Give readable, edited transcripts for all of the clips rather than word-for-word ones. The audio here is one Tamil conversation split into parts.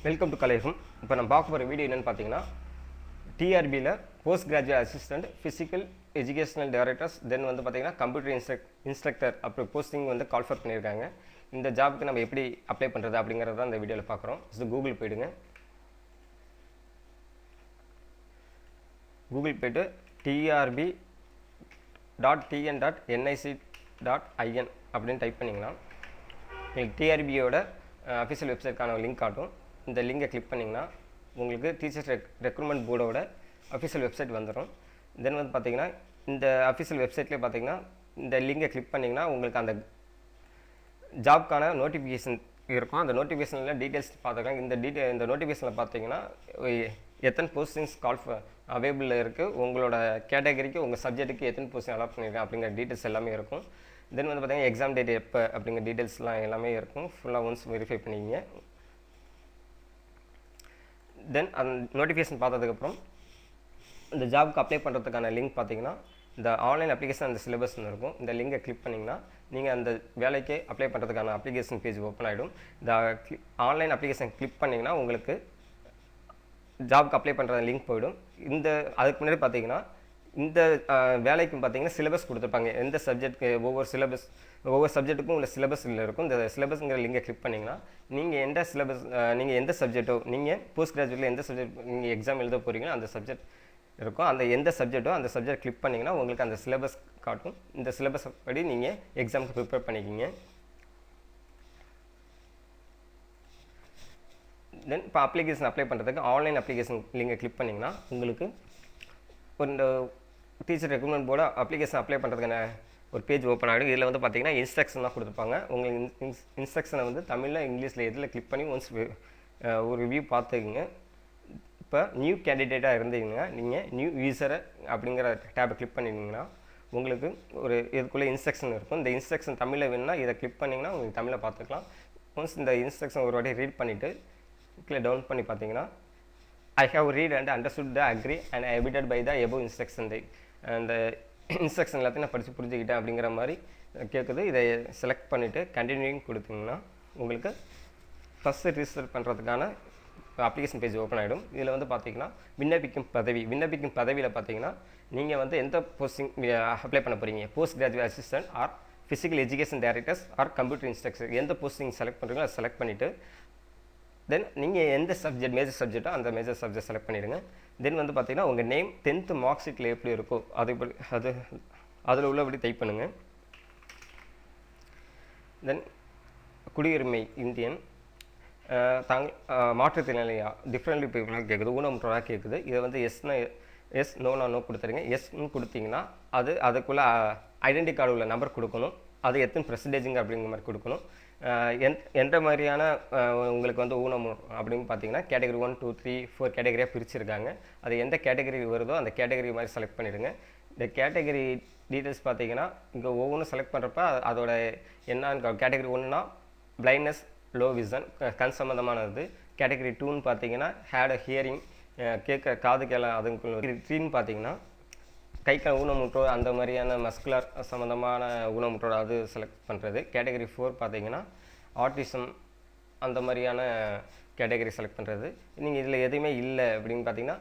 Welcome to கலைஃபம். இப்போ நம்ம பார்க்க போகிற வீடியோ என்னென்னு பார்த்தீங்கன்னா, டிஆர்பியில் post graduate assistant physical educational directors then வந்து பார்த்தீங்கன்னா கம்ப்யூட்டர் இன்ஸ்ட்ரக்டர் அப்படி போஸ்டிங் வந்து கால்ஃபர் பண்ணியிருக்காங்க. இந்த ஜாபுக்கு நம்ம எப்படி அப்ளை பண்ணுறது அப்படிங்கிறத தான் இந்த வீடியோவில் பார்க்குறோம். கூகுள் போய்டுங்க. கூகுள் போய்ட்டு trb.tn.nic.in அப்படின்னு டைப் பண்ணிங்கன்னா உங்களுக்கு டிஆர்பியோட அஃபிஷியல் வெப்சைட்கான லிங்க் காட்டும். இந்த லிங்கை கிளிக் பண்ணிங்கன்னா உங்களுக்கு டீச்சர்ஸ் ரெக்ரூட்மெண்ட் போர்டோட அஃபிஷியல் வெப்சைட் வந்துடும். தென் வந்து பார்த்தீங்கன்னா இந்த அஃபிஷியல் வெப்சைட்லேயே பார்த்தீங்கன்னா இந்த லிங்கை கிளிக் பண்ணிங்கன்னா உங்களுக்கு அந்த ஜாப்க்கான நோட்டிஃபிகேஷன் இருக்கும். அந்த நோட்டிஃபிகேஷனில் டீட்டெயில்ஸ் பார்த்துக்கலாம். இந்த நோட்டிஃபிகேஷனில் பார்த்தீங்கன்னா எத்தனை போஸ்டிங்ஸ் அவைலபிளில் இருக்குது, உங்களோட கேட்டகரிக்கு உங்கள் சப்ஜெக்ட்டுக்கு எத்தனை போஸ்டிங் அலாட் பண்ணியிருக்கேன் அப்படிங்கிற டீட்டெயில்ஸ் எல்லாமே இருக்கும். தென் வந்து பார்த்தீங்கன்னா எக்ஸாம் டேட் எப்போ அப்படிங்கிற டீட்டெயில்ஸ்லாம் எல்லாமே இருக்கும். ஃபுல்லாக ஒன்ஸ் வெரிஃபை பண்ணிக்கிங்க. தென் அந்த நோட்டிஃபிகேஷன் பார்த்ததுக்கப்புறம் இந்த ஜாபுக்கு அப்ளை பண்ணுறதுக்கான லிங்க் பார்த்தீங்கன்னா இந்த ஆன்லைன் அப்ளிகேஷன் அந்த சிலபஸ்ன்னு இருக்கும். இந்த லிங்கை கிளிக் பண்ணிங்கன்னா நீங்கள் அந்த வேலைக்கு அப்ளை பண்ணுறதுக்கான அப்ளிகேஷன் பேஜ் ஓப்பன் ஆகிடும். இந்த ஆன்லைன் அப்ளிகேஷன் கிளிக் பண்ணிங்கன்னா உங்களுக்கு ஜாபுக்கு அப்ளை பண்ணுற லிங்க் போயிடும். அதுக்கு முன்னாடி பார்த்தீங்கன்னா இந்த வேலைக்கு பார்த்தீங்கன்னா சிலபஸ் கொடுத்துருப்பாங்க. எந்த சப்ஜெக்ட் ஒவ்வொரு சப்ஜெக்ட்டுக்கும் உள்ள சிலபஸ் இருக்கும். இந்த சிலபஸ்ங்கிற லிங்கை கிளிக் பண்ணிங்கன்னா நீங்கள் எந்த சப்ஜெக்ட்டோ நீங்கள் போஸ்ட் கிராஜுவேட்டில் எந்த சப்ஜெக்ட் நீங்கள் எக்ஸாம் எழுத போகிறீங்களோ அந்த சப்ஜெக்ட் இருக்கும். அந்த எந்த சப்ஜெக்ட்டோ அந்த சப்ஜெக்ட் கிளிக் பண்ணிங்கன்னா உங்களுக்கு அந்த சிலபஸ் காட்டும். இந்த சிலபஸ் படி நீங்கள் எக்ஸாமுக்கு ப்ரிப்பேர் பண்ணிக்கிங்க. தென் இப்போ அப்ளிகேஷன் அப்ளை பண்ணுறதுக்கு ஆன்லைன் அப்ளிகேஷன் லிங்கை கிளிக் பண்ணிங்கன்னா உங்களுக்கு இந்த teacher recruitment board application apply பண்ணுறதுக்கான ஒரு பேஜ் ஓப்பன் ஆகிடும். இதில் வந்து பார்த்தீங்கன்னா இன்ஸ்ட்ரக்ஷன்லாம் கொடுத்துருப்பாங்க. உங்களுக்கு இன்ஸ்ட்ரக்ஷனை வந்து தமிழில் இங்கிலீஷில் எதில் கிளிக் பண்ணி ஒன்ஸ் ஒரு ரிவ்யூ பார்த்துக்குங்க. இப்போ நியூ கேண்டிடேட்டாக இருந்தீங்கன்னா நீங்கள் நியூ யூசரை அப்படிங்கிற டேப்பை கிளிக் பண்ணிங்கன்னா உங்களுக்கு ஒரு இதுக்குள்ளே இன்ஸ்ட்ரக்ஷன் இருக்கும். இந்த இன்ஸ்ட்ரக்ஷன் தமிழில் வேணும்னா இதை கிளிக் பண்ணிங்கன்னா உங்களுக்கு தமிழில் பார்த்துக்கலாம். ஒன்ஸ் இந்த இன்ஸ்ட்ரக்ஷன் ஒரு வாட்டி ரீட் பண்ணிவிட்டு கீழே டவுன் பண்ணி பார்த்தீங்கன்னா I have read and understood the agree and abided by the above instruction. அந்த இன்ஸ்ட்ரக்ஷன் எல்லாத்தையும் நான் படித்து புரிஞ்சுக்கிட்டேன் அப்படிங்கிற மாதிரி கேட்குது. இதை செலக்ட் பண்ணிவிட்டு கண்டினியூங் கொடுத்தீங்கன்னா உங்களுக்கு ஃபஸ்ட்டு ரிஜிஸ்டர் பண்ணுறதுக்கான அப்ளிகேஷன் பேஜ் ஓப்பன் ஆகிடும். இதில் வந்து பார்த்தீங்கன்னா விண்ணப்பிக்கும் பதவியில் பார்த்தீங்கன்னா நீங்கள் வந்து எந்த போஸ்டிங் அப்ளை பண்ண போகிறீங்க, post graduate assistant or physical education directors or computer instructor எந்த போஸ்டிங் செலக்ட் பண்ணுறீங்களோ அதை செலக்ட் பண்ணிவிட்டு தென் நீங்கள் எந்த சப்ஜெக்ட் மேஜர் சப்ஜெக்டோ அந்த மேஜர் சப்ஜெக்ட் செலக்ட் பண்ணிவிடுங்க. தென் வந்து பார்த்தீங்கன்னா உங்கள் நேம் 10th மார்க் ஷீட்டில் எப்படி இருக்கோ அதில் உள்ளபடி டைப் பண்ணுங்கள். தென் குடியுரிமை இந்தியன், மாற்றுத்திறனாளியா டிஃப்ரெண்ட்லி பீப்புளாக கேட்குது, ஊனமுற்றோராக கேட்குது. இதை வந்து எஸ் நோ கொடுத்துருங்க. எஸ்ன்னு கொடுத்தீங்கன்னா அதுக்குள்ளே ஐடென்டி கார்டு உள்ள நம்பர் கொடுக்கணும். அது எத்தனை பெர்சன்டேஜுங்க அப்படிங்கிற மாதிரி கொடுக்கணும். எந்த மாதிரியான உங்களுக்கு வந்து ஊனம் அப்படின்னு பார்த்தீங்கன்னா கேட்டகரி 1, 2, 3, 4 கேட்டகரியாக பிரிச்சுருக்காங்க. அது எந்த கேட்டகரி வருதோ அந்த கேட்டகரி மாதிரி செலக்ட் பண்ணிவிடுங்க. இந்த கேட்டகரி டீட்டெயில்ஸ் பார்த்தீங்கன்னா இங்கே ஒவ்வொன்றும் செலக்ட் பண்ணுறப்ப அதோட என்னன்னு கேட்டகரி 1னா பிளைண்ட்னஸ் லோ விஷன் கண் சம்மந்தமானது. கேட்டகரி 2ன்னு பார்த்தீங்கன்னா ஹேட் ஹியரிங் காது கேள அதுக்குள்ள. 3ன்னு பார்த்தீங்கன்னா கை கால் ஊனமுற்றோர் அந்த மாதிரியான மஸ்குலர் சம்மந்தமான ஊனமுற்றோர் அது செலக்ட் பண்ணுறது. கேட்டகரி 4 பார்த்தீங்கன்னா ஆட்டிசம் அந்த மாதிரியான கேட்டகரி செலக்ட் பண்ணுறது. நீங்கள் இதில் எதுவுமே இல்லை அப்படின்னு பார்த்தீங்கன்னா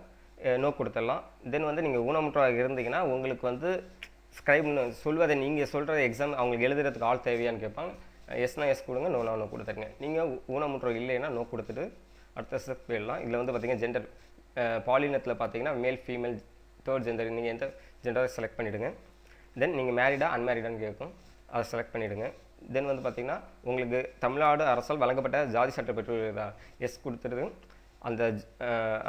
நோ கொடுத்துடலாம். தென் வந்து நீங்கள் ஊனமுற்றோராக இருந்தீங்கன்னா உங்களுக்கு வந்து ஸ்கிரைப்னு சொல்வதை நீங்கள் சொல்கிற எக்ஸாம் அவங்களுக்கு எழுதுறதுக்கு ஆள் தேவையான்னு கேட்பாங்க. எஸ்னா எஸ் கொடுங்க, நோ கொடுத்துருங்க. நீங்கள் ஊனமுற்றோர் இல்லைன்னா நோ கொடுத்துட்டு அடுத்த ஸ்டெப் போயிடலாம். இதில் வந்து பார்த்தீங்கன்னா ஜெண்டர் பாலினத்தில் பார்த்தீங்கன்னா மேல் ஃபீமேல் தேர்ட் ஜெண்டர் நீங்கள் எந்த ஜெண்டரை செலக்ட் பண்ணிவிடுங்க. தென் நீங்கள் மேரிடா அன்மேரிடான்னு கேட்கும், அதை செலக்ட் பண்ணிவிடுங்க. தென் வந்து பார்த்திங்கன்னா உங்களுக்கு தமிழ்நாடு அரசால் வழங்கப்பட்ட ஜாதி சட்ட பெற்றோர் எஸ் கொடுத்துருது.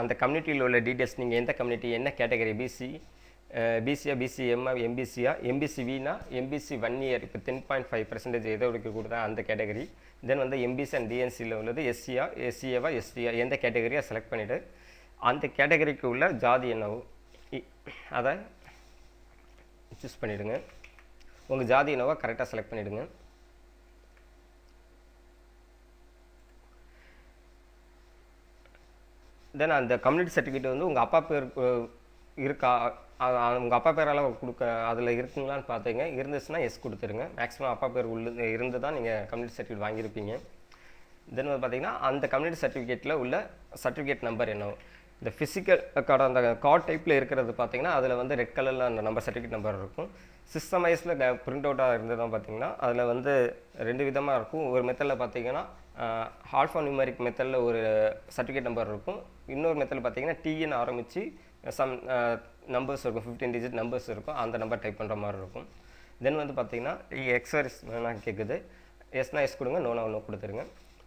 அந்த கம்யூனிட்டியில் உள்ள டீட்டெயில்ஸ் நீங்கள் எந்த கம்யூனிட்டி என்ன கேட்டகரி பிசியா பிசிஎம்மா எம்பிசியா எம்பிசிவினா எம்பிசி 1 year இப்போ 10.5% எதோ கொடுத்தா அந்த கேட்டகரி. தென் வந்து எம்பிசி அண்ட் டிஎன்சியில் உள்ளது எஸ்சிஏவா எஸ்டியா எந்த கேட்டகரியாக செலக்ட் பண்ணிவிட்டு அந்த கேட்டகரிக்கு உள்ள ஜாதி என்னவோ அதை சூஸ் பண்ணிவிடுங்க. உங்கள் ஜாதி என்னவோ கரெக்டாக செலக்ட் பண்ணிவிடுங்க. தென் அந்த கம்யூனிட்டி சர்டிஃபிகேட் வந்து உங்கள் அப்பா பேர் இருக்கா, உங்கள் அப்பா பேரால் கொடுக்க அதில் இருக்குங்களான்னு பார்த்துங்க. இருந்துச்சுன்னா எஸ் கொடுத்துருங்க. மேக்ஸிமம் அப்பா பேர் இருந்து தான் நீங்கள் கம்யூனிட்டி சர்டிஃபிகேட் வாங்கியிருப்பீங்க. தென் வந்து பார்த்தீங்கன்னா அந்த கம்யூனிட்டி சர்டிஃபிகேட்டில் உள்ள சர்டிஃபிகேட் நம்பர் என்னவோ, இந்த ஃபிசிக்கல் கார்டு அந்த கார்டு டைப்பில் இருக்கிறது பார்த்தீங்கன்னா அதில் வந்து ரெட் கலரில் அந்த நம்பர் சர்டிஃபிகேட் நம்பர் இருக்கும். சிஸ்டமைஸில் பிரிண்ட் அவுட்டாக இருந்ததான் பார்த்தீங்கன்னா அதில் வந்து 2 விதமாக இருக்கும். ஒரு மெத்தடில் பார்த்தீங்கன்னா ஆல்ஃபா நியூமரிக் மெத்தடில் ஒரு சர்டிஃபிகேட் நம்பர் இருக்கும். இன்னொரு மெத்தடில் பார்த்தீங்கன்னா டிஎன் ஆரம்பித்து சம் நம்பர்ஸ் இருக்கும், 15 டிஜிட் நம்பர்ஸ் இருக்கும், அந்த நம்பர் டைப் பண்ணுற மாதிரி இருக்கும். தென் வந்து பார்த்தீங்கன்னா எக்ஸர்ஸ் வேணால் கேட்குது, எஸ்னா எஸ் கொடுங்க, நோனா நோ கொடுத்துருங்க.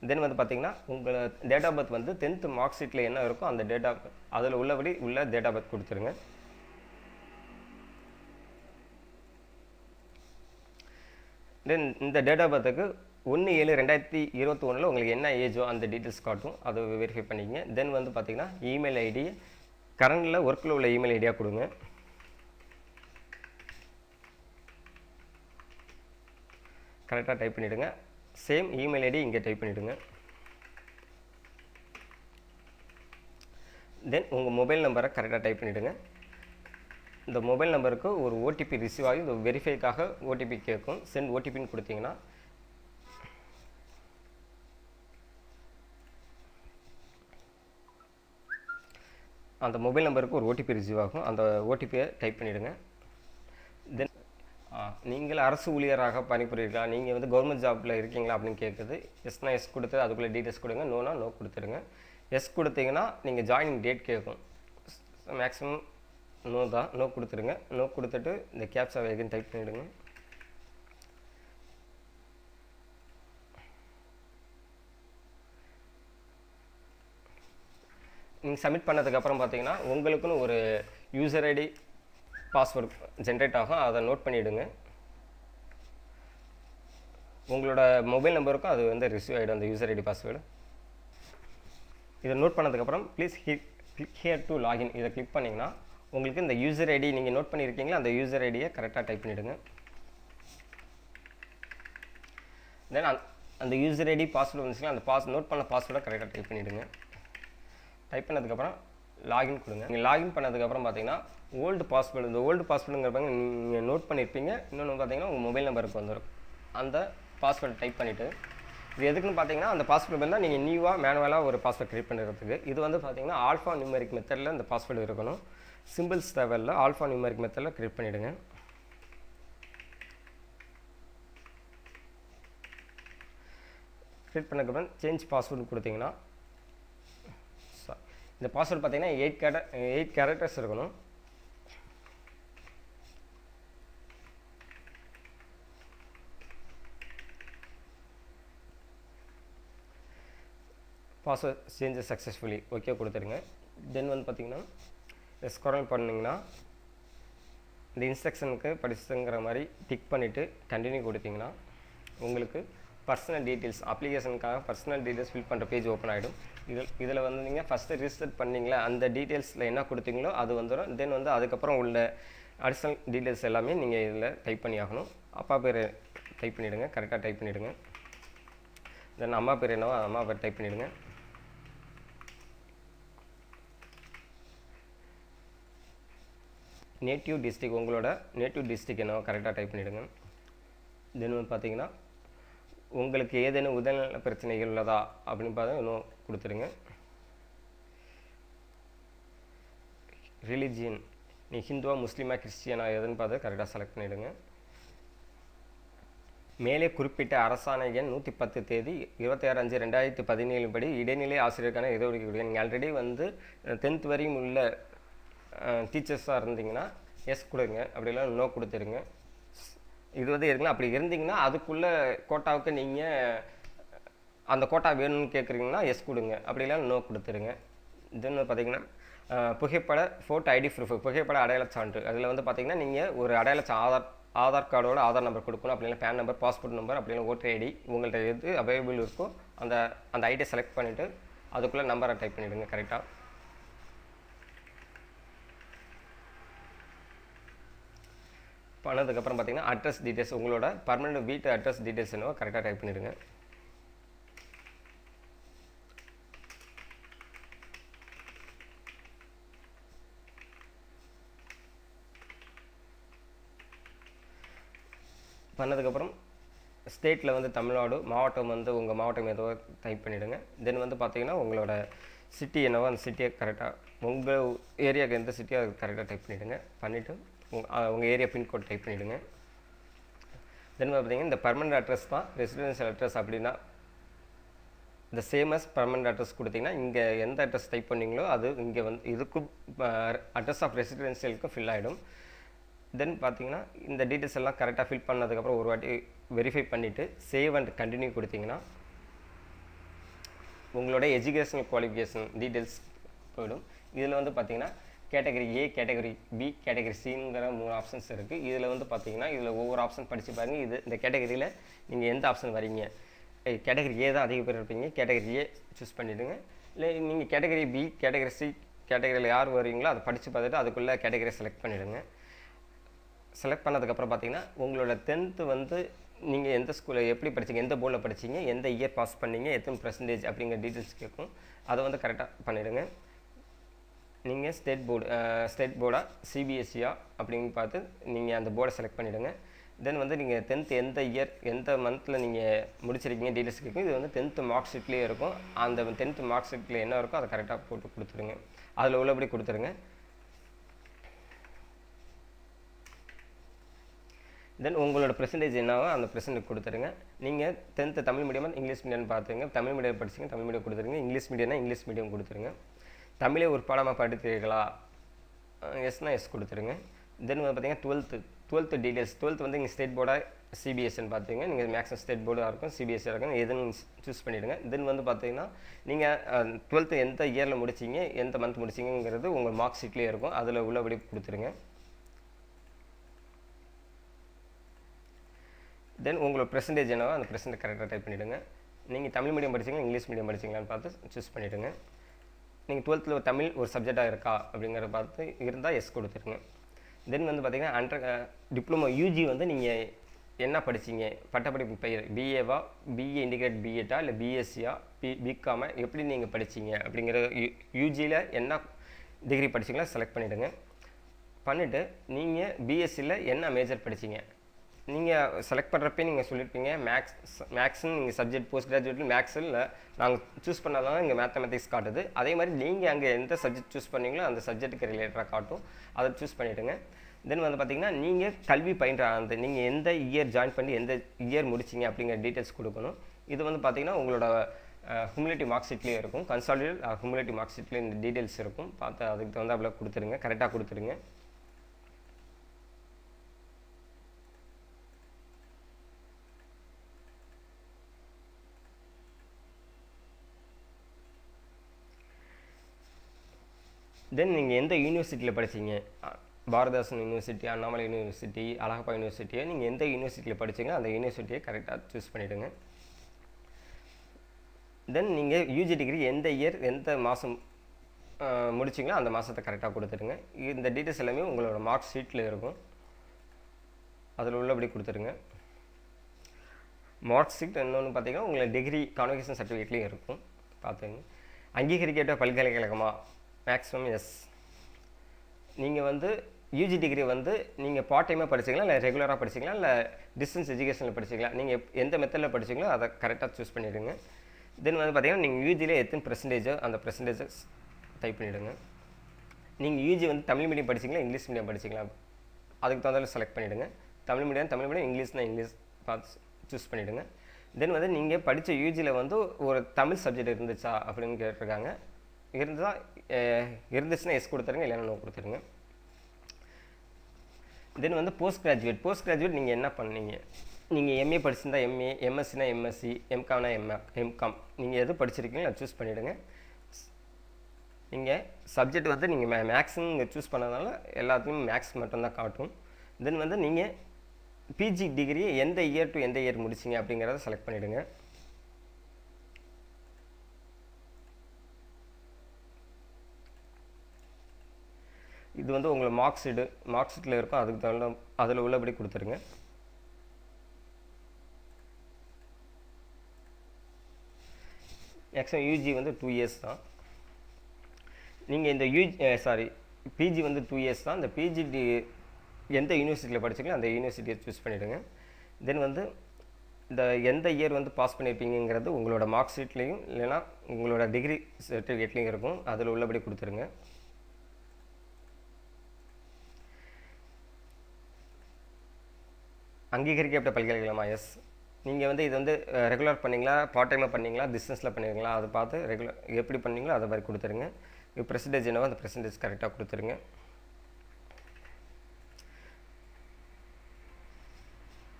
தென் வந்து பார்த்தீங்கன்னா உங்களை டேட் ஆஃப் பர்த் வந்து 10th மார்க் ஷீட்டில் என்ன இருக்கோ அந்த டேட் ஆஃப் அதில் உள்ளபடி உள்ள டேட் ஆஃப் பர்த் கொடுத்துருங்க. தென் இந்த டேட் ஆஃப் பர்த்துக்கு 1/7/2021 உங்களுக்கு என்ன ஏஜோ அந்த டீட்டெயில்ஸ் காட்டும், அதை வெரிஃபை பண்ணிக்கங்க. தென் வந்து பார்த்தீங்கன்னா இமெயில் ஐடி கரண்டில் ஒர்க்கில் உள்ள இமெயில் ஐடியாக கொடுங்க. கரெக்டாக டைப் பண்ணிவிடுங்க. சேம் இமெயில் ஐடி இங்கே டைப் பண்ணிவிடுங்க. தென் உங்கள் மொபைல் நம்பரை கரெக்டாக டைப் பண்ணிவிடுங்க. இந்த மொபைல் நம்பருக்கு ஒரு ஓடிபி ரிசீவ் ஆகி இந்த வெரிஃபைக்காக ஓடிபி கேட்கும். சென்ட் ஓடிபின்னு கொடுத்தீங்கன்னா அந்த மொபைல் நம்பருக்கு ஒரு ஓடிபி ரிசீவ் ஆகும். அந்த ஓடிபியை டைப் பண்ணிவிடுங்க. தென் நீங்கள் அரசு ஊழியராக பணிபுரியிருக்கா, நீங்கள் வந்து கவர்மெண்ட் ஜாப்பில் இருக்கீங்களா அப்படின்னு கேட்குது. எஸ்னா எஸ் கொடுத்து அதுக்குள்ளே டீட்டெயில்ஸ் கொடுங்க, நோனா நோ கொடுத்துருங்க. எஸ் கொடுத்தீங்கன்னா நீங்கள் ஜாயினிங் டேட் கேட்கும். மேக்ஸிமம் நோ தான், நோ கொடுத்துருங்க. நோ கொடுத்துட்டு இந்த கேப்சா வேகன் டைப் பண்ணிவிடுங்க. நீங்கள் சப்மிட் பண்ணதுக்கப்புறம் பார்த்தீங்கன்னா உங்களுக்குன்னு ஒரு யூசர் ஐடி பாஸ்வேர்டு ஜென்ரேட் ஆகும், அதை நோட் பண்ணிவிடுங்க. உங்களோட மொபைல் நம்பருக்கும் அது வந்து ரிசீவ் ஆகிடும் அந்த யூசர் ஐடி பாஸ்வேர்டு. இதை நோட் பண்ணதுக்கப்புறம் please click here to login, இதை கிளிக் பண்ணிங்கன்னா உங்களுக்கு இந்த யூசர் ஐடி நீங்கள் நோட் பண்ணியிருக்கீங்களா அந்த யூசர் ஐடியை கரெக்டாக டைப் பண்ணிவிடுங்க. தென் அந்த யூசர் ஐடி பாஸ்வேர்டு வந்துச்சுன்னா அந்த நோட் பண்ண பாஸ்வேர்டை கரெக்டாக டைப் பண்ணிவிடுங்க. டைப் பண்ணதுக்கப்புறம் லாகின் கொடுங்க. நீங்கள் லாகின் பண்ணதுக்கப்புறம் பார்த்தீங்கன்னா ஓல்டு பாஸ்வேர்டு, இந்த ஓல்டு பாஸ்வேர்டுங்கிறப்பாங்க நீங்கள் நோட் பண்ணியிருப்பீங்க. இன்னொன்று பார்த்தீங்கன்னா உங்கள் மொபைல் நம்பருக்கு வந்துடும். அந்த பாஸ்வேர்டு டைப் பண்ணிவிட்டு இது எதுக்குன்னு பார்த்தீங்கன்னா அந்த பாஸ்வேர்டு பதிலாக நீங்கள் நியூவாக மேனுவலாக ஒரு பாஸ்வேர்டு க்ரியேட் பண்ணுறதுக்கு. இது வந்து பார்த்தீங்கன்னா ஆல்ஃபா நியூமரிக் மெத்தடில் இந்த பாஸ்வேர்டு இருக்கணும். சிம்பிள்ஸ் தேவையில்ல, ஆல்ஃபா நியூமரிக் மெத்தடில் க்ரியேட் பண்ணிவிடுங்க. க்ரியேட் பண்ணதுக்கப்புறம் சேஞ்ச் பாஸ்வேர்டு கொடுத்தீங்கன்னா இந்த பாஸ்வேர்டு பார்த்தீங்கன்னா 8 கேரக்டர்ஸ் இருக்கணும். பாஸ்வேர்ட் சேஞ்சஸ் சக்ஸஸ்ஃபுல்லி ஓகே கொடுத்துருங்க. தென் வந்து பார்த்தீங்கன்னா ஸ்க்ரோல் பண்ணிங்கன்னா இந்த இன்ஸ்ட்ரக்ஷனுக்கு படிச்சுங்கிற மாதிரி டிக் பண்ணிவிட்டு கண்டினியூ கொடுத்தீங்கன்னா உங்களுக்கு பர்சனல் டீட்டெயில்ஸ் அப்ளிகேஷனுக்காக பர்சனல் டீட்டெயில்ஸ் ஃபில் பண்ணுற பேஜ் ஓப்பன் ஆகிடும். இதில் வந்து நீங்கள் ஃபஸ்ட்டு ரிஜிஸ்டர் பண்ணிங்களா அந்த டீட்டெயில்ஸில் என்ன கொடுத்தீங்களோ அது வந்துடும். தென் வந்து அதுக்கப்புறம் உள்ள அடிஷ்னல் டீட்டெயில்ஸ் எல்லாமே நீங்கள் இதில் டைப் பண்ணி ஆகணும். அப்பா பேர் டைப் பண்ணிவிடுங்க, கரெக்டாக டைப் பண்ணிவிடுங்க. தென் அம்மா பேர் என்னவோ அம்மா பேர் டைப் பண்ணிவிடுங்க. நேட்டிவ் டிஸ்ட்ரிக் உங்களோட நேட்டிவ் டிஸ்ட்ரிக் என்னவோ கரெக்டாக டைப் பண்ணிவிடுங்க. தென் வந்து பார்த்தீங்கன்னா உங்களுக்கு ஏதேனும் உடல்நல பிரச்சனைகள் உள்ளதா அப்படின்னு பார்த்தா இன்னும் கொடுத்துருங்க. ரிலிஜியன் நீ ஹிந்துவா முஸ்லீமா கிறிஸ்டியனா எதுன்னு பார்த்து கரெக்டாக செலக்ட் பண்ணிவிடுங்க. மேலே குறிப்பிட்ட அரசாணை எண் 110 தேதி 26/5/2017 படி இடைநிலை ஆசிரியருக்கான இடஒதுக்கீடு. நீங்கள் ஆல்ரெடி வந்து 10th வரையும் உள்ள டீச்சர்ஸாக இருந்தீங்கன்னா எஸ் கொடுங்க, அப்படிலாம் நோ கொடுத்துருங்க. இது வந்து இருக்குன்னா அப்படி இருந்தீங்கன்னா அதுக்குள்ளே கோட்டாவுக்கு நீங்கள் அந்த கோட்டா வேணும்னு கேட்குறீங்கன்னா எஸ் கொடுங்க, அப்படிலாம் நோ கொடுத்துருங்க. இதுன்னு பார்த்தீங்கன்னா புகைப்பட ஃபோட்டோ ஐடி ப்ரூஃப் புகைப்பட அடையாள சான்று, அதில் வந்து பார்த்தீங்கன்னா நீங்கள் ஒரு ஆதார் கார்டோட ஆதார் நம்பர் கொடுக்கணும், அப்படின்னா பேன் நம்பர், பாஸ்போர்ட் நம்பர், அப்படின்னா ஓட்டர் ஐடி உங்கள்கிட்ட எது அவைலபிள் இருக்கோ அந்த ஐடியை செலக்ட் பண்ணிவிட்டு அதுக்குள்ளே நம்பரை டைப் பண்ணிவிடுங்க கரெக்டாக. பண்ணதுக்கப்புறம் பார்த்தீங்கன்னா அட்ரஸ் டீட்டெயில்ஸ் உங்களோட பர்மனெண்ட் வீட்டு அட்ரஸ் டீட்டெயில்ஸ் என்னவோ கரெக்டாக டைப் பண்ணிவிடுங்க. பண்ணதுக்கப்புறம் ஸ்டேட்டில் வந்து தமிழ்நாடு, மாவட்டம் வந்து உங்கள் மாவட்டம் ஏதோ டைப் பண்ணிவிடுங்க. தென் வந்து பார்த்தீங்கன்னா உங்களோட சிட்டி என்னவோ அந்த சிட்டியை கரெக்டாக உங்கள் ஏரியாவுக்கு எந்த சிட்டியோ அது கரெக்டாக டைப் பண்ணிவிடுங்க. பண்ணிவிட்டு உங்கள் ஏரியா பின்கோட் டைப் பண்ணிவிடுங்க. தென் பார்த்தீங்கன்னா இந்த பர்மனெண்ட் அட்ரஸ் தான் ரெசிடென்ஷியல் அட்ரஸ். அப்படின்னா இந்த சேமஸ் பர்மனெண்ட் அட்ரஸ் கொடுத்தீங்கன்னா இங்கே எந்த அட்ரஸ் டைப் பண்ணிங்களோ அது இங்கே வந்து இதுக்கும் அட்ரஸ் ஆஃப் ரெசிடென்ஷியலுக்கும் ஃபில் ஆகிடும். தென் பார்த்தீங்கன்னா இந்த டீட்டெயில்ஸ் எல்லாம் கரெக்டாக ஃபில் பண்ணதுக்கப்புறம் ஒரு வாட்டி வெரிஃபை பண்ணிவிட்டு சேவ் அண்ட் கண்டினியூ கொடுத்தீங்கன்னா உங்களோட எஜுகேஷனல் குவாலிஃபிகேஷன் டீட்டெயில்ஸ் போயிடும். இதில் வந்து பார்த்தீங்கன்னா category A, category B, category சிங்கிற 3 ஆப்ஷன்ஸ் இருக்குது. இதில் வந்து பார்த்தீங்கன்னா இதில் ஒவ்வொரு ஆப்ஷன் படித்து பாருங்கள். இந்த கேட்டகரியில் நீங்கள் எந்த ஆப்ஷன் வரீங்க, கேட்டகரி ஏ தான் அதிக பேர் இருப்பீங்க, கேட்டகரி ஏ சூஸ் பண்ணிவிடுங்க. இல்லை நீங்கள் கேட்டகரி பி, கேட்டகரி சி கேட்டகரியில் யார் வரீங்களோ அதை படித்து பார்த்துட்டு அதுக்குள்ளே கேட்டகரியை செலக்ட் பண்ணிவிடுங்க. செலக்ட் பண்ணதுக்கப்புறம் பார்த்தீங்கன்னா உங்களோட 10th வந்து நீங்கள் எந்த ஸ்கூலில் எப்படி படிச்சிங்க, எந்த போர்டில் படிச்சிங்க, எந்த இயர் பாஸ் பண்ணீங்க, எத்தனை % அப்படிங்கிற டீட்டெயில்ஸ் கேட்கும். அதை வந்து கரெக்டாக பண்ணிவிடுங்க. நீங்கள் ஸ்டேட் போர்டா சிபிஎஸ்சியா அப்படின்னு பார்த்து நீங்கள் அந்த போர்டை செலக்ட் பண்ணிவிடுங்க. தென் வந்து நீங்கள் 10th எந்த இயர் எந்த மந்தில் நீங்கள் முடிச்சிருக்கீங்க டீட்டெயில்ஸ் கேட்கும். இது வந்து 10th மார்க் ஷீட்லேயே இருக்கும். அந்த 10th மார்க் ஷீட்டில் என்ன இருக்கோ அதை கரெக்டாக போட்டு கொடுத்துருங்க. அதில் உள்ளபடி கொடுத்துருங்க. தென் உங்களோட பெர்சன்டேஜ் என்னவோ அந்த பெர்சன்டேஜ் கொடுத்துருங்க. நீங்கள் 10th தமிழ் மீடியம் இங்கிலீஷ் மீடியம்னு பார்த்துங்க. தமிழ் மீடியம் படிச்சிங்க தமிழ் மீடியம் கொடுத்துருங்க. இங்கிலீஷ் மீடியம்னா இங்கிலீஷ் மீடியம் கொடுத்துருங்க. தமிழே ஒரு பாடமாக படித்தீர்களா, எஸ்னா எஸ் கொடுத்துருங்க. தென் வந்து பார்த்தீங்கன்னா 12th டீட்டெயில்ஸ். 12th வந்து இங்கே ஸ்டேட் போர்டாக சிபிஎஸ்சின்னு பார்த்துங்க. நீங்கள் மேக்ஸிமம் ஸ்டேட் போர்டாக இருக்கும், சிபிஎஸ்சியாக இருக்கும், எதுன்னு சூஸ் பண்ணிவிடுங்க. தென் வந்து பார்த்தீங்கன்னா நீங்கள் 12th எந்த இயரில் முடிச்சிங்க, எந்த மந்த் முடிச்சிங்கிறது உங்கள் மார்க் ஷீட்லேயே இருக்கும். அதில் உள்ளபடி கொடுத்துருங்க. தென் உங்களோட பெர்சன்டேஜ் என்னவோ அந்த பெர்சன்டேஜ் கரெக்டாக டைப் பண்ணிவிடுங்க. நீங்கள் தமிழ் மீடியம் படிச்சிங்களா இங்கிலீஷ் மீடியம் படிச்சிங்களான்னு பார்த்து சூஸ் பண்ணிவிடுங்க. நீங்கள் 12th தமிழ் ஒரு சப்ஜெக்டாக இருக்கா அப்படிங்கிறத பார்த்து இருந்தால் எஸ் கொடுத்துருங்க. தென் வந்து பார்த்தீங்கன்னா டிப்ளமோ யூஜி வந்து நீங்கள் என்ன படிச்சிங்க, பட்டப்படிப்பு பெயர் பிஏவா, பிஏ இன்டிகிரேட் பிஎட்டா, இல்லை பிஎஸ்சியா, பிகாமா, எப்படி நீங்கள் படிச்சிங்க அப்படிங்கிற யூஜியில் என்ன டிகிரி படிச்சிங்களா செலக்ட் பண்ணிவிடுங்க. பண்ணிவிட்டு நீங்கள் பிஎஸ்சியில் என்ன மேஜர் படிச்சிங்க நீங்கள் செலக்ட் பண்ணுறப்பே நீங்கள் சொல்லியிருப்பீங்க மேக்ஸ்ன்னு நீங்கள் சப்ஜெக்ட் போஸ்ட் கிராஜுவேட்டில் மேக்ஸில் நாங்கள் சூஸ் பண்ணாதான் இங்கே மேத்தமெட்டிக்ஸ் காட்டுது. அதே மாதிரி நீங்கள் அங்கே எந்த சப்ஜெக்ட் சூஸ் பண்ணீங்களோ அந்த சப்ஜெக்ட்டுக்கு ரிலேட்டடாக காட்டும். அதை சூஸ் பண்ணிவிடுங்க. தென் வந்து பார்த்தீங்கன்னா நீங்கள் கல்வி பயின்ற அந்த நீங்கள் எந்த இயர் ஜாயின் பண்ணி எந்த இயர் முடிச்சிங்க அப்படிங்கிற டீட்டெயில்ஸ் கொடுக்கணும். இது வந்து பார்த்தீங்கன்னா உங்களோட ஹியூமிலேட்டிவ் மார்க் ஷீட்லேயே இருக்கும். கன்சாலிடேட் ஹியூமிலேட்டிவ் மார்க் ஷீட்லேயே இந்த டீட்டெயில்ஸ் இருக்கும். பார்த்து அதுக்கு தகுந்தாப்புல கொடுத்துருங்க, கரெக்டாக கொடுத்துருங்க. தென் நீங்கள் எந்த யூனிவர்சிட்டியில் படிச்சிங்க, பாரதாசன் யூனிவர்சிட்டி, அண்ணாமலை யூனிவர்சிட்டி, அழகப்பா யூனிவர்சிட்டியை நீங்கள் எந்த யூனிவர்சிட்டியில் படிச்சிங்க அந்த யூனிவர்சிட்டியை கரெக்டாக சூஸ் பண்ணிவிடுங்க. தென் நீங்கள் யூஜி டிகிரி எந்த இயர் எந்த மாதம் முடிச்சிங்களோ அந்த மாதத்தை கரெக்டாக கொடுத்துருங்க. இந்த டீட்டெயில்ஸ் எல்லாமே உங்களோட மார்க் ஷீட்டில் இருக்கும். அதில் உள்ளபடி கொடுத்துருங்க. மார்க் ஷீட் இன்னொன்று பார்த்தீங்கன்னா உங்களை டிகிரி கான்வகேஷன் சர்டிஃபிகேட்லேயும் இருக்கும். பார்த்துங்க. அங்கீகரிக்கப்பட்ட பல்கலைக்கழகமா, மேக்ஸிமம் எஸ். நீங்கள் வந்து யூஜி டிகிரி வந்து நீங்கள் பார்ட் டைமாக படிச்சிங்களா இல்லை ரெகுலராக படிச்சிங்களா இல்லை டிஸ்டன்ஸ் எஜுகேஷனில் படிச்சிங்களா, நீங்கள் எந்த மெத்தடில் படிச்சிங்களோ அதை கரெக்டாக சூஸ் பண்ணிவிடுங்க. தென் வந்து பார்த்தீங்கன்னா நீங்கள் யூஜியில் எத்தனை பெர்சன்டேஜோ அந்த பெர்சன்டேஜை டைப் பண்ணிவிடுங்க. நீங்கள் யூஜி வந்து தமிழ் மீடியம் படிச்சிங்களா இங்கிலீஷ் மீடியம் படிச்சிங்களா அதுக்கு தகுந்தாலும் செலக்ட் பண்ணிவிடுங்க. தமிழ் மீடியம் இங்கிலீஷ்னா இங்கிலீஷ் பார்த்து சூஸ் பண்ணிவிடுங்க. தென் வந்து நீங்கள் படித்த யூஜியில் வந்து ஒரு தமிழ் சப்ஜெக்ட் இருந்துச்சா அப்படின்னு கேட்டிருக்காங்க. இருந்துச்சுன்னா எஸ் கொடுத்துருங்க, இல்லைன்னா நோ கொடுத்துருங்க. தென் வந்து போஸ்ட் கிராஜுவேட் நீங்கள் என்ன பண்ணீங்க, நீங்கள் எம்ஏ படிச்சிருந்தா எம்ஏ, எம்எஸ்சினா எம்எஸ்சி, எம்காம்னா எம்காம், நீங்கள் எது படிச்சிருக்கீங்களோ அதை சூஸ் பண்ணிவிடுங்க. நீங்கள் சப்ஜெக்ட் வந்து நீங்கள் மேக்ஸுன்னு சூஸ் பண்ணதுனால எல்லாத்துலேயும் மேக்ஸ் மட்டும்தான் காட்டும். தென் வந்து நீங்கள் பிஜி டிகிரி எந்த இயர் டு எந்த இயர் முடிச்சிங்க அப்படிங்கிறத செலக்ட் பண்ணிவிடுங்க. இது வந்து உங்களை மார்க் ஷீட்டில் இருக்கும். அதுக்கு தகுந்த அதில் உள்ளபடி கொடுத்துருங்க. மேக்ஸிமம் யூஜி வந்து 2 இயர்ஸ் தான். நீங்கள் இந்த பிஜி வந்து 2 இயர்ஸ் தான். இந்த பிஜி எந்த யூனிவர்சிட்டியில் படிச்சிங்களோ அந்த யூனிவர்சிட்டியை சூஸ் பண்ணிவிடுங்க. தென் வந்து இந்த எந்த இயர் வந்து பாஸ் பண்ணியிருப்பீங்கிறது உங்களோட மார்க் ஷீட்லேயும் இல்லைனா உங்களோட டிகிரி சர்டிஃபிகேட்லேயும் இருக்கும், அதில் உள்ளபடி கொடுத்துருங்க. அங்கீகரிக்கப்பட்ட பல்கலைக்கழகமா? எஸ். நீங்கள் வந்து இது வந்து ரெகுலர் பண்ணிங்களா, பார்ட் டைமில் பண்ணிங்களா, டிஸ்டன்ஸில் பண்ணிங்களா, அதை பார்த்து ரெகுலர் எப்படி பண்ணீங்களோ அதை மாதிரி கொடுத்துருங்க. இப்போ பெர்சன்டேஜ் என்னவோ அந்த பெர்சன்டேஜ் கரெக்டாக கொடுத்துருங்க.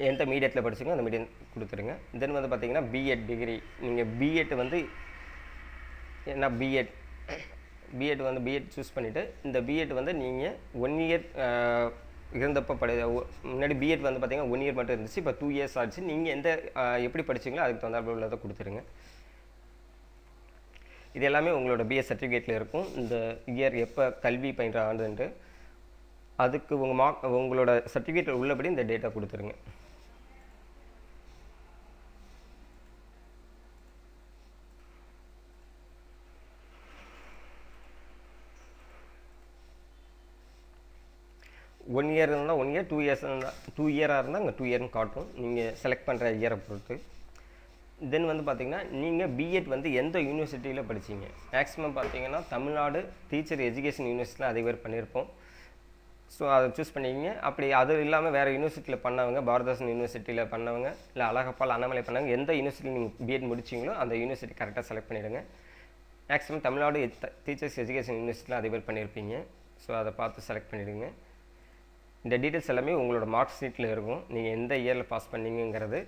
எந்த மீடியத்தில் படிச்சுங்க அந்த மீடியம் கொடுத்துருங்க. தென் வந்து பார்த்தீங்கன்னா பிஎட் டிகிரி, நீங்கள் பிஎட் வந்து என்ன பிஎட் வந்து பிஎட் சூஸ் பண்ணிவிட்டு இந்த பிஎட் வந்து நீங்கள் 1 இயர் இருந்தப்போ முன்னாடி பிஎட் வந்து பார்த்தீங்கன்னா 1 இயர் மட்டும் இருந்துச்சு, இப்போ 2 இயர்ஸ் ஆச்சு. நீங்கள் எந்த எப்படி படிச்சிங்களோ அதுக்கு தகுந்தாப்புல உள்ளதை கொடுத்துருங்க. இது எல்லாமே உங்களோட பிஎஸ் சர்டிஃபிகேட்டில் இருக்கும். இந்த இயர் எப்போ கல்வி பயின்ற ஆண்டுன்ட்டு அதுக்கு உங்களோட சர்டிஃபிகேட்டில் உள்ளபடி இந்த டேட்டா கொடுத்துருங்க. ஒன் இயர் இருந்தால் 1 இயர், 2 இயர்ஸ் இருந்தால் 2 இயராக இருந்தால் அங்கே 2 இயர்னு காட்டும், நீங்கள் செலக்ட் பண்ணுற இயரை பொறுத்து. தென் வந்து பார்த்தீங்கன்னா நீங்கள் பிஎட் வந்து எந்த யூனிவர்சிட்டியில் படிச்சீங்க? மேக்ஸிமம் பார்த்தீங்கன்னா தமிழ்நாடு டீச்சர் எஜுகேஷன் யூனிவர்சிட்டியில் அதிக பேர் பண்ணியிருப்போம். ஸோ அதை சூஸ் பண்ணிக்கிங்க. அப்படி அது இல்லாமல் வேறு யூனிவர்சிட்டியில் பண்ணவங்க, பாரதாசன் யூனிவர்சிட்டியில் பண்ணவங்க, இல்லை அழகப்பால் அண்ணாமலை பண்ணவங்க, எந்த யூனிவர்சிட்டியில் நீங்கள் பிஎட் முடிச்சிங்களோ அந்த யூனிவர்சிட்டி கரெக்டாக செலக்ட் பண்ணிவிடுங்க. மேக்ஸிமம் தமிழ்நாடு டீச்சர்ஸ் எஜுகேஷன் யூனிவர்சிட்டியில் அதிக பேர் பண்ணியிருப்பீங்க. ஸோ அதை பார்த்து செலக்ட் பண்ணிவிடுங்க. இந்த டீட்டெயில்ஸ் எல்லாமே உங்களோட மார்க் ஷீட்டில் இருக்கும், நீங்கள் எந்த இயரில் பாஸ் பண்ணீங்கிறது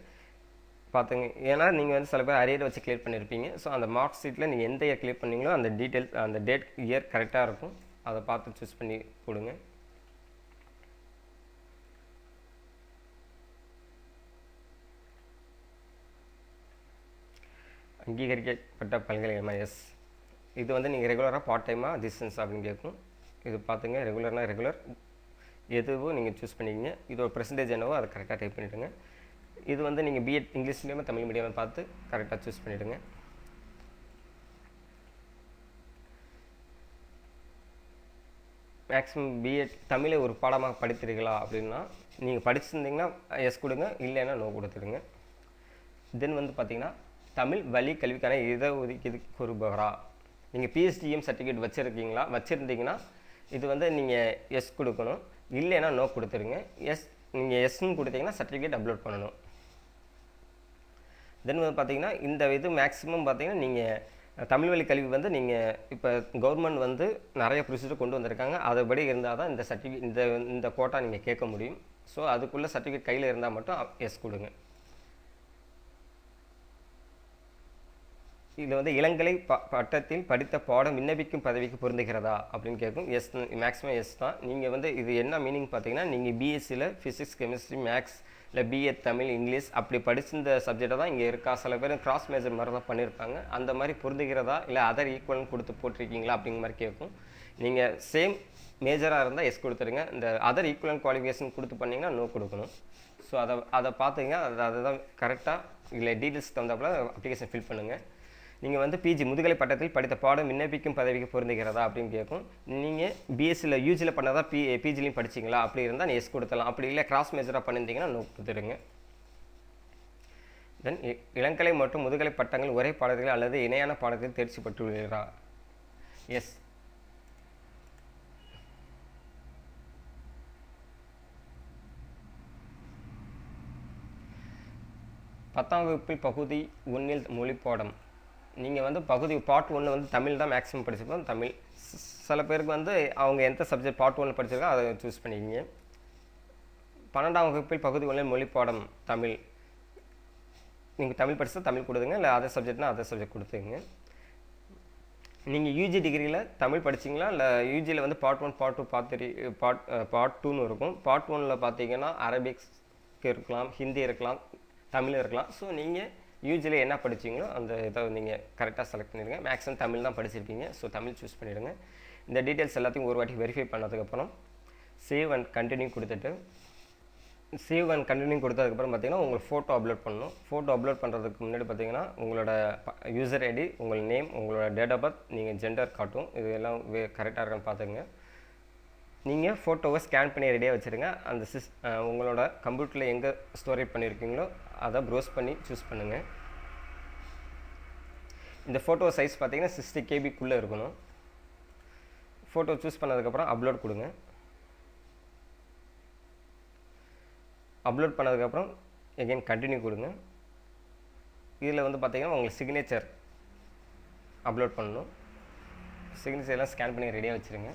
பார்த்துங்க. ஏன்னா நீங்கள் வந்து சில பேர் அரியர் வச்சு கிளியர் பண்ணியிருப்பீங்க. ஸோ அந்த மார்க் ஷீட்டில் நீங்கள் எந்த இயர் கிளியர் பண்ணீங்களோ அந்த டீட்டெயில்ஸ் அந்த டேட் இயர் கரெக்டாக இருக்கும், அதை பார்த்து சூஸ் பண்ணி போடுங்க. அங்கீகரிக்கப்பட்ட பல்கலைக்கழகமா? எஸ். இது வந்து நீங்கள் ரெகுலராக பார்ட் டைமாக டிஸ்டன்ஸ் அப்படின்னு கேட்கும். இது பார்த்துங்க, ரெகுலர்னா ரெகுலர் எதுவும் நீங்கள் சூஸ் பண்ணிக்கிங்க. இதோட பெர்சன்டேஜ் என்னவோ அதை கரெக்டாக டைப் பண்ணிவிடுங்க. இது வந்து நீங்கள் பிஎட் இங்கிலீஷ் மீடியமாக தமிழ் மீடியமாக பார்த்து கரெக்டாக சூஸ் பண்ணிவிடுங்க. மேக்ஸிமம் பிஎட் தமிழை ஒரு பாடமாக படித்திருக்கீங்களா அப்படின்னா நீங்கள் படிச்சிருந்தீங்கன்னா எஸ் கொடுங்க, இல்லைன்னா நோ கொடுத்துருங்க. தென் வந்து பார்த்தீங்கன்னா தமிழ் வழி கல்விக்கான இட ஒதுக்கீடு கோருபவரா? நீங்கள் பிஎஸ்டிஎம் சர்டிஃபிகேட் வச்சுருந்தீங்கன்னா இது வந்து நீங்கள் எஸ் கொடுக்கணும், இல்லைன்னா நோ கொடுத்துருங்க. நீங்கள் எஸ்ன்னு கொடுத்தீங்கன்னா சர்டிஃபிகேட் அப்லோட் பண்ணணும். தென் வந்து பார்த்தீங்கன்னா இந்த இது மேக்ஸிமம் பார்த்தீங்கன்னா நீங்கள் தமிழ் வழி கல்வி வந்து நீங்கள் இப்போ கவர்மெண்ட் வந்து நிறைய ப்ரொசீஜர் கொண்டு வந்திருக்காங்க, அதுபடி இருந்தால் தான் இந்த சர்டிஃபிகேட் இந்த கோட்டா நீங்கள் கேட்க முடியும். ஸோ அதுக்குள்ளே சர்டிஃபிகேட் கையில் இருந்தால் மட்டும் எஸ் கொடுங்க. இதில் வந்து இளங்கலை பட்டத்தில் படித்த பாடம் விண்ணப்பிக்கும் பதவிக்கு பொருந்துகிறதா அப்படின்னு கேட்கும். எஸ், மேக்ஸிமம் எஸ் தான். நீங்கள் வந்து இது என்ன மீனிங் பார்த்தீங்கன்னா நீங்கள் பிஎஸ்சியில் ஃபிசிக்ஸ், கெமிஸ்ட்ரி, மேக்ஸ் இல்லை பிஎட் தமிழ், இங்கிலீஷ் அப்படி படிச்சிருந்த சப்ஜெக்டை தான் இங்கே இருக்கா. சில பேர் கிராஸ் மேஜர் மாதிரி தான் பண்ணியிருப்பாங்க, அந்த மாதிரி பொருந்துகிறதா இல்லை அதர் ஈக்குவல்னு கொடுத்து போட்டிருக்கீங்களா அப்படிங்கிற மாதிரி கேட்கும். நீங்கள் சேம் மேஜராக இருந்தால் எஸ் கொடுத்துருங்க. இந்த அதர் ஈக்குவல் குவாலிஃபிகேஷன் கொடுத்து பண்ணிங்கன்னா நோ கொடுக்கணும். ஸோ அதை பார்த்துங்க, அதுதான் கரெக்டாக இல்லை டீட்டெயில்ஸ் தகுந்தாப்புல அப்ளிகேஷன் ஃபில் பண்ணுங்கள். நீங்கள் வந்து பிஜி முதுகலை பட்டத்தில் படித்த பாடம் விண்ணப்பிக்கும் பதவிக்கு பொருந்துகிறதா அப்படின்னு கேட்கும். நீங்கள் பிஎஸ்சியில் யூஜியில் பண்ணதான் பிஜிலையும் படிச்சிங்களா அப்படி இருந்தால் எஸ் கொடுத்தலாம். அப்படி இல்லை கிராஸ் மேஜராக பண்ணியிருந்தீங்கன்னா நோ கொடுத்துருங்க. தென் இளங்கலை மற்றும் முதுகலை பட்டங்கள் ஒரே பாடத்தில் அல்லது இணையான பாடத்தில் தேர்ச்சி பெற்றுள்ளீர்களா? எஸ். பத்தாம் வகுப்பில் பகுதி 1 மொழி பாடம் நீங்கள் வந்து பகுதி பார்ட் 1 வந்து தமிழ் தான் மேக்ஸிமம் படிச்சிருப்போம். தமிழ் சில பேருக்கு வந்து அவங்க எந்த சப்ஜெக்ட் பார்ட் 1 படிச்சிருக்கோ அதை சூஸ் பண்ணிக்கிங்க. 12ஆம் வகுப்பில் பகுதி 1 மொழி பாடம் தமிழ், நீங்கள் தமிழ் படித்தா தமிழ் கொடுத்துங்க, இல்லை அதர் சப்ஜெக்ட்னா அதர் சப்ஜெக்ட் கொடுத்துங்க. நீங்கள் யூஜி டிகிரியில் தமிழ் படிச்சிங்களா இல்லை யூஜியில் வந்து பார்ட் 1 பார்ட் 2 பார்ட் 3 பார்ட் 2ன்னு இருக்கும். பார்ட் 1ல் பார்த்தீங்கன்னா அரபிக்ஸ்க்கு இருக்கலாம், ஹிந்தி இருக்கலாம், தமிழ் இருக்கலாம். ஸோ நீங்கள் யூஜியில் என்ன படிச்சிங்களோ அந்த இதை நீங்கள் கரெக்டாக செலக்ட் பண்ணிடுங்க. மேக்ஸிமம் தமிழ் தான் படிச்சிருப்பீங்க, ஸோ தமிழ் சூஸ் பண்ணிவிடுங்க. இந்த டீட்டெயில்ஸ் எல்லாத்தையும் ஒரு வாட்டி வெரிஃபை பண்ணதுக்கப்புறம் சேவ் அண்ட் கண்டினியூ கொடுத்துட்டு கொடுத்ததுக்கப்புறம் பார்த்தீங்கன்னா உங்களுக்கு ஃபோட்டோ அப்லோட் பண்ணணும். ஃபோட்டோ அப்லோட் பண்ணுறதுக்கு முன்னாடி பார்த்தீங்கன்னா உங்களோட யூசர் ஐடி, உங்கள் நேம், உங்களோட டேட் ஆஃப் பர்த், நீங்கள் ஜெண்டர் காட்டும். இது எல்லாம் கரெக்டாக இருக்கான்னு பார்த்துங்க. நீங்கள் ஃபோட்டோவை ஸ்கேன் பண்ணி ரெடியாக வச்சுருங்க. அந்த உங்களோட கம்ப்யூட்டரில் எங்கே ஸ்டோரேஜ் பண்ணியிருக்கீங்களோ அதை ப்ரௌஸ் பண்ணி சூஸ் பண்ணுங்கள். இந்த ஃபோட்டோ சைஸ் பார்த்தீங்கன்னா 60 KB இருக்கணும். ஃபோட்டோ சூஸ் பண்ணதுக்கப்புறம் அப்லோட் கொடுங்க. அப்லோட் பண்ணதுக்கப்புறம் எகைன் கண்டினியூ கொடுங்க. இதில் வந்து பார்த்தீங்கன்னா உங்களுக்கு சிக்னேச்சர் அப்லோட் பண்ணணும். சிக்னேச்சர் எல்லாம் ஸ்கேன் பண்ணி ரெடியாக வச்சுருங்க.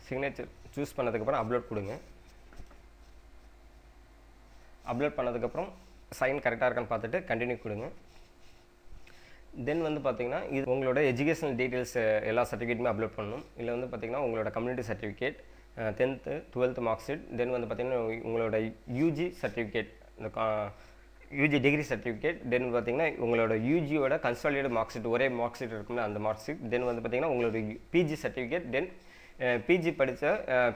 சிக்னேச்சர் சூஸ் பண்ணதுக்கப்புறம் அப்லோட் கொடுங்க. அப்லோட் பண்ணதுக்கப்புறம் சைன் கரெக்டாக இருக்கான்னு பார்த்துட்டு கண்டினியூ கொடுங்க. தென் வந்து பார்த்தீங்கன்னா இது உங்களோட எஜுகேஷனல் டீட்டெயில்ஸ் எல்லா சர்டிஃபிகேட்டுமே அப்லோட் பண்ணணும். இதில் வந்து பார்த்தீங்கன்னா உங்களோட community certificate, 10th 12th mark sheet, then வந்து பார்த்தீங்கன்னா உங்களோட யூஜி சர்டிஃபிகேட், இந்த யூஜி டிகிரி சர்டிஃபிகேட், தென் பார்த்தீங்கன்னா உங்களோட யூஜியோட கன்சாலிடேட் மார்க் ஷீட், ஒரே மார்க் ஷீட் இருக்கும்ல அந்த மார்க் ஷீட், தென் வந்து பார்த்தீங்கன்னா உங்களோட பிஜி சர்டிஃபிகேட், தென் பிஜி படித்த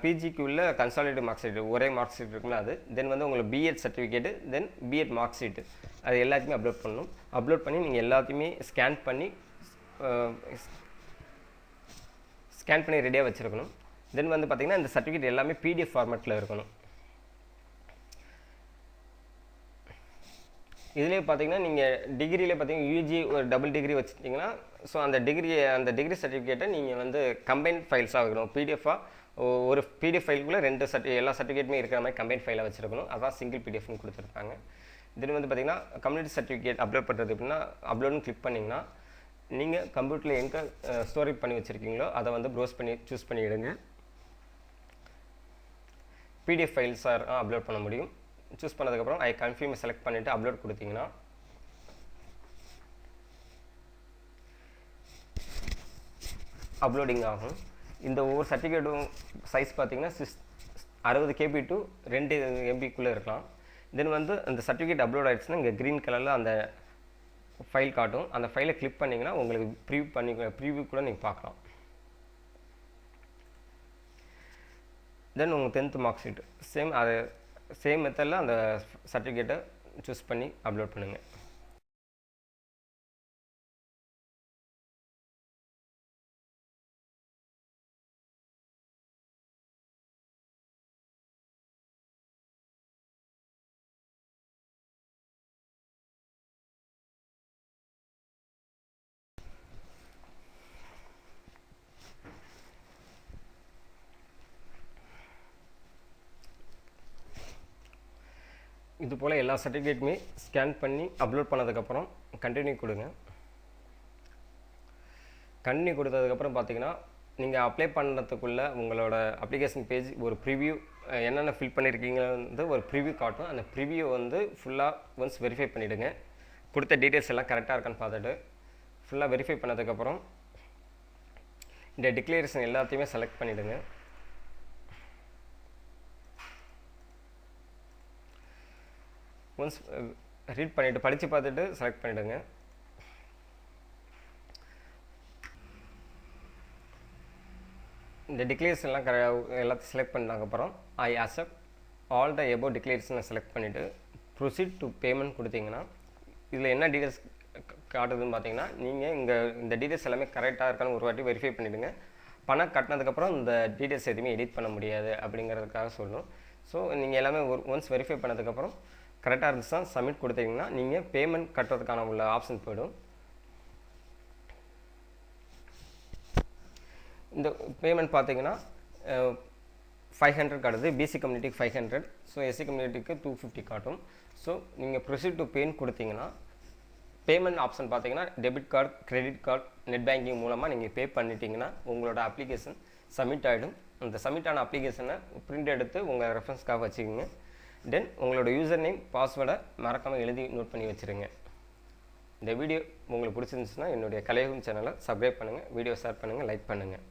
பிஜிக்கு உள்ள கன்சாலிடேட் மார்க் ஷீட், ஒரே மார்க் ஷீட் இருக்கும்ல அது, தென் வந்து உங்களுக்கு பிஎட் சர்டிஃபிகேட்டு, தென் பிஎட் மார்க் ஷீட்டு, அது எல்லாத்தையுமே அப்லோட் பண்ணணும். அப்லோட் பண்ணி நீங்கள் எல்லாத்தையுமே ஸ்கேன் பண்ணி ரெடியாக வச்சுருக்கணும். தென் வந்து பார்த்தீங்கன்னா இந்த சர்டிஃபிகேட் எல்லாமே பிடிஎஃப் ஃபார்மேட்டில் இருக்கணும். இதுலேயே பார்த்தீங்கன்னா நீங்கள் டிகிரியில் பார்த்தீங்கன்னா யூஜி ஒரு டபுள் டிகிரி வச்சுட்டிங்கன்னா ஸோ அந்த டிகிரி சர்டிஃபிகேட்டை நீங்கள் வந்து கம்பைன் ஃபைல்ஸாக வைக்கணும். பிடிஎஃபாக ஒரு பிடிஎஃப் ஃபைலுக்குள்ளே எல்லா சர்டிஃபிகேட்டுமே இருக்கிற மாதிரி கம்பைன் ஃபைலாக வச்சுருக்கணும். அதான் சிங்கிள் பிடிஎஃப்னு கொடுத்துருக்காங்க. இது வந்து பார்த்தீங்கன்னா கம்யூனிட்டி சர்டிஃபிகேட் அப்லோட் பண்ணுறது எப்படின்னா அப்லோட்னு கிளிக் பண்ணிங்கன்னா நீங்கள் கம்ப்யூட்டரில் எங்கே ஸ்டோரேஜ் பண்ணி வச்சுருக்கீங்களோ அதை வந்து ப்ரௌஸ் பண்ணி சூஸ் பண்ணிவிடுங்க. பிடிஎஃப் ஃபைல்ஸாக அப்லோட் பண்ண முடியும். சூஸ் பண்ணதுக்கப்புறம் ஐ கன்ஃபார்ம் செலக்ட் பண்ணிவிட்டு அப்லோட் கொடுத்தீங்கன்னா அப்லோடிங் ஆகும். இந்த ஒவ்வொரு சர்டிஃபிகேட்டும் சைஸ் பார்த்தீங்கன்னா 60 KB to 2 MB இருக்கலாம். தென் வந்து அந்த சர்டிஃபிகேட் அப்லோட் ஆகிடுச்சுன்னா இங்கே க்ரீன் கலரில் அந்த ஃபைல் காட்டும். அந்த ஃபைலை கிளிக் பண்ணிங்கன்னா உங்களுக்கு ப்ரீவியூ கூட நீங்கள் பார்க்கலாம். தென் உங்கள் 10th மார்க் ஷீட் சேம் மெத்தடில் அந்த சர்டிஃபிகேட்டை சூஸ் பண்ணி அப்லோட் பண்ணுங்கள். இது போல் எல்லா சர்டிஃபிகேட்டுமே ஸ்கேன் பண்ணி அப்லோட் பண்ணதுக்கப்புறம் கண்டினியூ கொடுங்க. கண்டினியூ கொடுத்ததுக்கப்புறம் பார்த்தீங்கன்னா நீங்கள் அப்ளை பண்ணுறதுக்குள்ளே உங்களோட அப்ளிகேஷன் பேஜ் ஒரு ப்ரிவ்யூ என்னென்ன ஃபில் பண்ணியிருக்கீங்கிறது ஒரு ப்ரிவ்யூ காட்டும். அந்த ப்ரிவ்யூ வந்து ஃபுல்லாக ஒன்ஸ் வெரிஃபை பண்ணிவிடுங்க. கொடுத்த டீட்டெயில்ஸ் எல்லாம் கரெக்டாக இருக்கான்னு பார்த்துட்டு ஃபுல்லாக வெரிஃபை பண்ணதுக்கப்புறம் இந்த டிக்ளரேஷன் எல்லாத்தையுமே செலக்ட் பண்ணிவிடுங்க. ஒன்ஸ் ரீட் பண்ணிவிட்டு படித்து பார்த்துட்டு செலக்ட் பண்ணிவிடுங்க. இந்த டிக்ளரேஷன்லாம் எல்லாத்தையும் செலக்ட் பண்ணதுக்கப்புறம் I accept all the above டிக்ளரேஷனை செலக்ட் பண்ணிவிட்டு ப்ரொசீட் டு பேமெண்ட் கொடுத்தீங்கன்னா இதில் என்ன டீட்டெயில்ஸ் காட்டுதுன்னு பார்த்தீங்கன்னா நீங்கள் இந்த டீட்டெயில்ஸ் எல்லாமே கரெக்டாக இருக்கான்னு ஒரு வாட்டி வெரிஃபை பண்ணிவிடுங்க. பணம் கட்டினதுக்கப்புறம் இந்த டீட்டெயில்ஸ் எதுவுமே எடிட் பண்ண முடியாது அப்படிங்கிறதுக்காக சொல்லணும். ஸோ நீங்கள் எல்லாமே ஒன்ஸ் வெரிஃபை பண்ணதுக்கப்புறம் கரெக்டாக இருந்துச்சுன்னா சப்மிட் கொடுத்தீங்கன்னா நீங்கள் பேமெண்ட் கட்டுறதுக்கான உள்ள ஆப்ஷன் போய்டும். இந்த பேமெண்ட் பார்த்தீங்கன்னா 500 காட்டுது. பிசி கம்யூனிட்டிக்கு 500, ஸோ எஸ்சி கம்யூனிட்டிக்கு 250 காட்டும். ஸோ நீங்கள் ப்ரொசீட் டு பேன்னு கொடுத்தீங்கன்னா பேமெண்ட் ஆப்ஷன் பார்த்தீங்கன்னா debit card, credit card, net banking மூலமாக நீங்கள் பே பண்ணிட்டீங்கன்னா உங்களோட அப்ளிகேஷன் சப்மிட் ஆகிடும். அந்த சப்மிட் ஆன அப்ளிகேஷனை பிரிண்ட் எடுத்து உங்கள் ரெஃபரன்ஸ்க்காக வச்சுக்கோங்க. தென் உங்களோட யூசர் நேம், பாஸ்வேர்டை மறக்காமல் எழுதி நோட் பண்ணி வச்சுருங்க. இந்த வீடியோ உங்களுக்கு பிடிச்சிருந்துச்சுன்னா என்னுடைய கலையகம் சேனலை சப்ஸ்கிரைப் பண்ணுங்கள், வீடியோ ஷேர் பண்ணுங்கள், லைக் பண்ணுங்கள்.